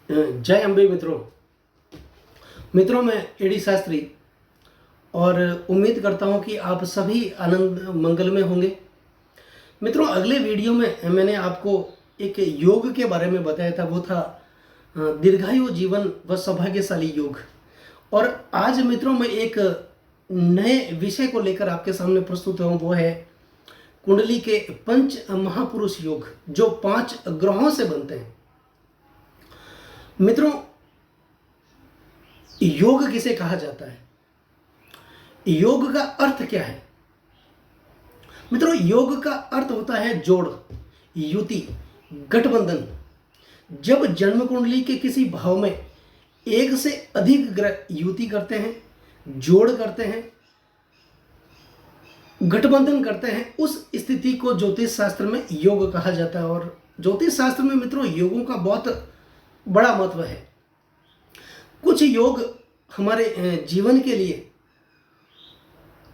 जय अम्बे मित्रों। मैं एडी शास्त्री और उम्मीद करता हूं कि आप सभी आनंद मंगल में होंगे। मित्रों, अगले वीडियो में मैंने आपको एक योग के बारे में बताया था, वो था दीर्घायु जीवन व सौभाग्यशाली योग। और आज मित्रों मैं एक नए विषय को लेकर आपके सामने प्रस्तुत हूँ, वो है कुंडली के पंच महापुरुष योग जो 5 ग्रहों से बनते हैं। मित्रों, योग किसे कहा जाता है? योग का अर्थ क्या है? मित्रों, योग का अर्थ होता है जोड़, युति, गठबंधन। जब जन्म कुंडली के किसी भाव में एक से अधिक ग्रह युति करते हैं, जोड़ करते हैं, गठबंधन करते हैं, उस स्थिति को ज्योतिष शास्त्र में योग कहा जाता है। और ज्योतिष शास्त्र में मित्रों योगों का बहुत बड़ा महत्व है। कुछ योग हमारे जीवन के लिए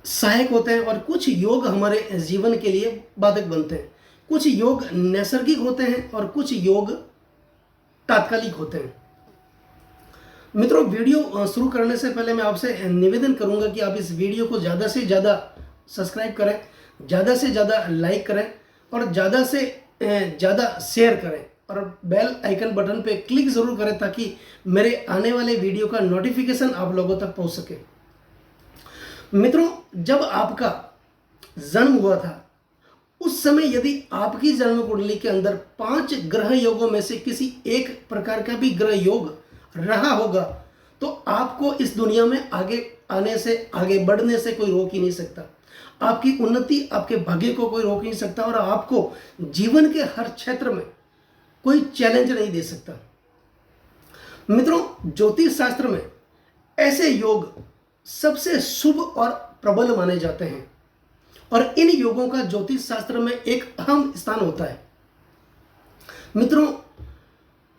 सहायक होते हैं और कुछ योग हमारे जीवन के लिए बाधक बनते हैं। कुछ योग नैसर्गिक होते हैं और कुछ योग तात्कालिक होते हैं। मित्रों, वीडियो शुरू करने से पहले मैं आपसे निवेदन करूंगा कि आप इस वीडियो को ज़्यादा से ज़्यादा सब्सक्राइब करें, ज़्यादा से ज़्यादा लाइक करें और ज़्यादा से ज़्यादा शेयर करें और बेल आइकन बटन पे क्लिक ज़रूर करें ताकि मेरे आने वाले वीडियो का नोटिफिकेशन आप लोगों तक पहुंच सके। मित्रों, जब आपका जन्म हुआ था उस समय यदि आपकी जन्म कुंडली के अंदर 5 ग्रह योगों में से किसी एक प्रकार का भी ग्रह योग रहा होगा तो आपको इस दुनिया में आगे आने से, आगे बढ़ने से कोई रोक ही नहीं सकता। आपकी उन्नति, आपके भाग्य को कोई रोक नहीं सकता और आपको जीवन के हर क्षेत्र में कोई चैलेंज नहीं दे सकता। मित्रों, ज्योतिष शास्त्र में ऐसे योग सबसे शुभ और प्रबल माने जाते हैं और इन योगों का ज्योतिष शास्त्र में एक अहम स्थान होता है। मित्रों,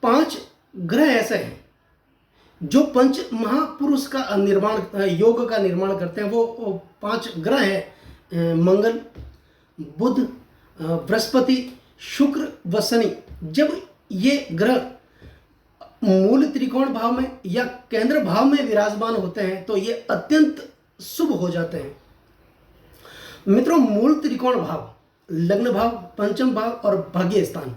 5 ग्रह ऐसे हैं जो पंच महापुरुष का निर्माण, योग का निर्माण करते हैं। वो 5 ग्रह हैं मंगल, बुध, बृहस्पति, शुक्र व शनि। जब ये ग्रह मूल त्रिकोण भाव में या केंद्र भाव में विराजमान होते हैं तो ये अत्यंत शुभ हो जाते हैं। मित्रों, मूल त्रिकोण भाव लग्न भाव, पंचम भाव और भाग्य स्थान,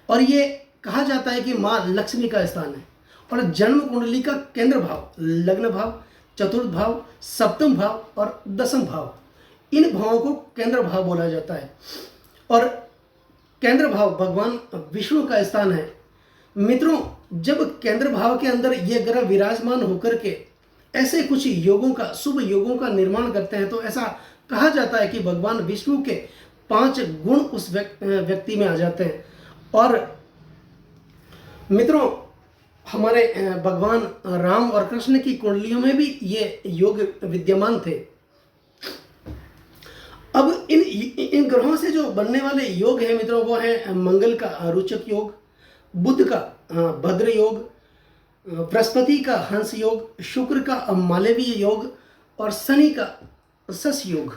और ये कहा जाता है कि मां लक्ष्मी का स्थान है। और जन्म कुंडली का केंद्र भाव लग्न भाव, चतुर्थ भाव, सप्तम भाव और दसम भाव, इन भावों को केंद्र भाव बोला जाता है। और केंद्र भाव भगवान विष्णु का स्थान है। मित्रों, जब केंद्र भाव के अंदर ये ग्रह विराजमान होकर के ऐसे कुछ योगों का, शुभ योगों का निर्माण करते हैं तो ऐसा कहा जाता है कि भगवान विष्णु के 5 गुण उस व्यक्ति में आ जाते हैं। और मित्रों, हमारे भगवान राम और कृष्ण की कुंडलियों में भी ये योग विद्यमान थे। अब इन ग्रहों से जो बनने वाले योग हैं मित्रों, वो है मंगल का रोचक योग, बुध का भद्र योग, बृहस्पति का हंस योग, शुक्र का मालवीय योग और शनि का शश योग।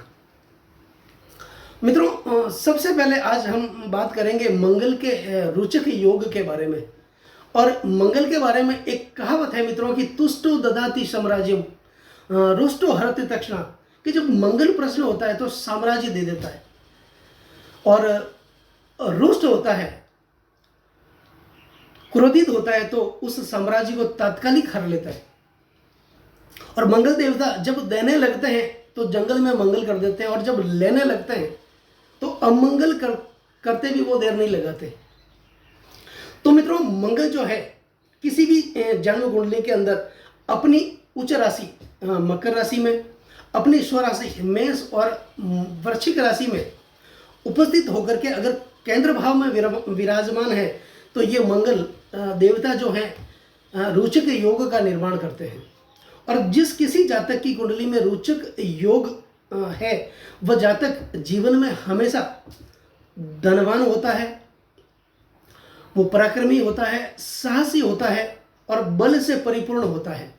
मित्रों, सबसे पहले आज हम बात करेंगे मंगल के रोचक योग के बारे में। और मंगल के बारे में एक कहावत है मित्रों कि तुष्टो ददाति साम्राज्यम रुष्टो हरति तक्षणा, कि जब मंगल प्रश्न होता है तो साम्राज्य दे देता है और रुष्ट होता है, क्रोधित होता है तो उस साम्राज्य को तात्कालिक हर लेता है। और मंगल देवता जब देने लगते हैं तो जंगल में मंगल कर देते हैं और जब लेने लगते हैं तो अमंगल करते भी वो देर नहीं लगाते। तो मित्रों, मंगल जो है किसी भी जन्म कुंडली के अंदर अपनी उच्च राशि मकर राशि में, अपनी स्वराशि मेष और वृश्चिक राशि में उपस्थित होकर के अगर केंद्र भाव में विराजमान है तो ये मंगल देवता जो है रोचक योग का निर्माण करते हैं। और जिस किसी जातक की कुंडली में रोचक योग है वह जातक जीवन में हमेशा धनवान होता है, वो पराक्रमी होता है, साहसी होता है और बल से परिपूर्ण होता है।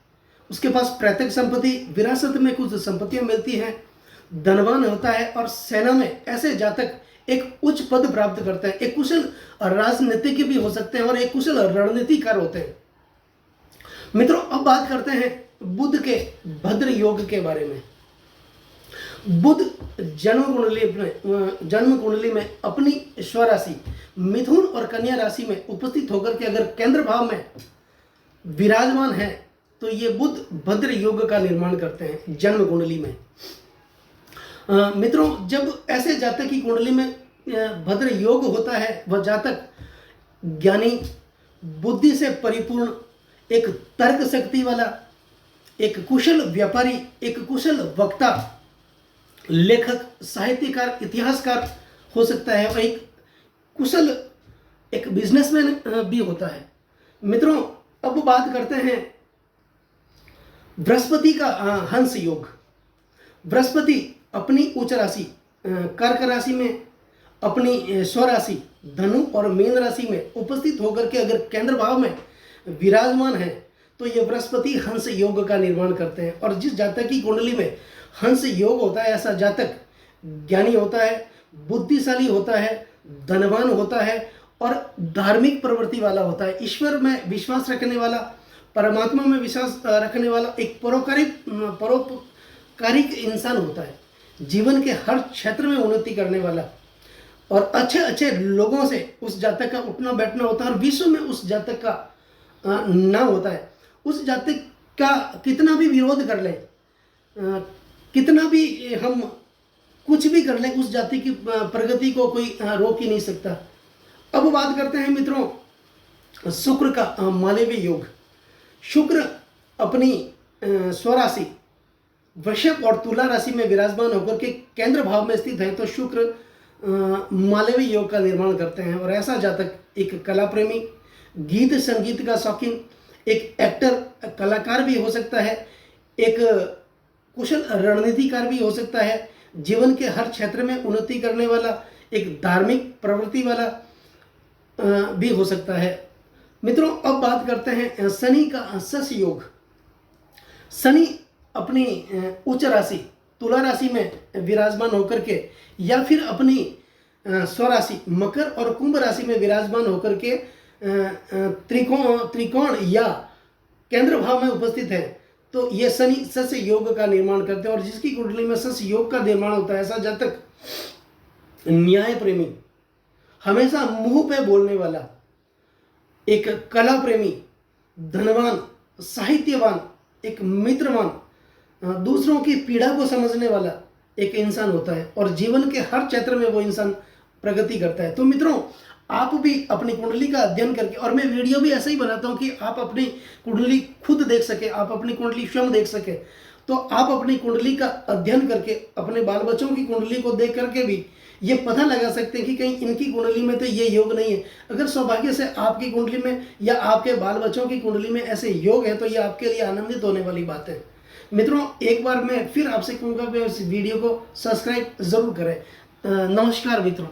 उसके पास प्रत्यक्ष संपत्ति, विरासत में कुछ संपत्तियां मिलती हैं, धनवान होता है और सेना में ऐसे जातक एक उच्च पद प्राप्त करते हैं। एक कुशल राजनीतिज्ञ भी हो सकते हैं और एक कुशल रणनीतिकार होते हैं। मित्रों अब बात करते हैं बुध के भद्र योग के बारे में। बुध जन्म कुंडली में अपनी स्वराशि मिथुन और कन्या राशि में उपस्थित होकर के अगर केंद्र भाव में विराजमान है तो ये बुध भद्र योग का निर्माण करते हैं जन्म कुंडली में। मित्रों जब ऐसे जातक की कुंडली में भद्र योग होता है वह जातक ज्ञानी, बुद्धि से परिपूर्ण, एक तर्क शक्ति वाला, एक कुशल व्यापारी, एक कुशल वक्ता, लेखक, साहित्यकार, इतिहासकार हो सकता है और एक कुशल एक बिजनेसमैन भी होता है। मित्रों अब बात करते हैं बृहस्पति का हंस योग। बृहस्पति अपनी उच्च राशि कर्क राशि में, अपनी स्वराशि धनु और मीन राशि में उपस्थित होकर के अगर केंद्र भाव में विराजमान है तो ये बृहस्पति हंस योग का निर्माण करते हैं। और जिस जातक की कुंडली में हंस योग होता है ऐसा जातक ज्ञानी होता है, बुद्धिशाली होता है, धनवान होता है और धार्मिक प्रवृत्ति वाला होता है। ईश्वर में विश्वास रखने वाला, परमात्मा में विश्वास रखने वाला, एक परोपकारिक इंसान होता है, जीवन के हर क्षेत्र में उन्नति करने वाला और अच्छे अच्छे लोगों से उस जातक का उठना बैठना होता है और विश्व में उस जातक का नाम होता है। उस जातक का कितना भी विरोध कर ले, कितना भी हम कुछ भी कर लें, उस जाति की प्रगति को कोई रोक ही नहीं सकता। अब बात करते हैं मित्रों शुक्र का मालवीय योग। शुक्र अपनी स्वराशि वृषभ और तुला राशि में विराजमान होकर के केंद्र भाव में स्थित है तो शुक्र मालवीय योग का निर्माण करते हैं। और ऐसा जातक एक कला प्रेमी, गीत संगीत का शौकीन, एक एक्टर, कलाकार भी हो सकता है, एक कुशल रणनीतिकार भी हो सकता है, जीवन के हर क्षेत्र में उन्नति करने वाला, एक धार्मिक प्रवृत्ति वाला भी हो सकता है। मित्रों अब बात करते हैं शनि का शश योग। शनि अपनी उच्च राशि तुला राशि में विराजमान होकर के या फिर अपनी स्वराशि मकर और कुंभ राशि में विराजमान होकर के त्रिकोण या केंद्र भाव में उपस्थित है तो ये शनि शश योग का निर्माण करते हैं। और जिसकी कुंडली में शश योग का निर्माण होता है ऐसा जातक न्याय प्रेमी, हमेशा मुंह पे बोलने वाला, एक कला प्रेमी, धनवान, साहित्यवान, एक मित्रवान, दूसरों की पीड़ा को समझने वाला एक इंसान होता है और जीवन के हर क्षेत्र में वो इंसान प्रगति करता है। तो मित्रों आप भी अपनी कुंडली का अध्ययन करके, और मैं वीडियो भी ऐसे ही बनाता हूं कि आप अपनी कुंडली खुद देख सके, आप अपनी कुंडली स्वयं देख सके, तो आप अपनी कुंडली का अध्ययन करके अपने बाल बच्चों की कुंडली को देख करके भी ये पता लगा सकते हैं कि कहीं इनकी कुंडली में तो ये योग नहीं है। अगर सौभाग्य से आपकी कुंडली में या आपके बाल बच्चों की कुंडली में ऐसे योग है तो ये आपके लिए आनंदित होने वाली बात है। मित्रों एक बार मैं फिर आपसे कहूँगा कि इस वीडियो को सब्सक्राइब जरूर करें। नमस्कार मित्रों।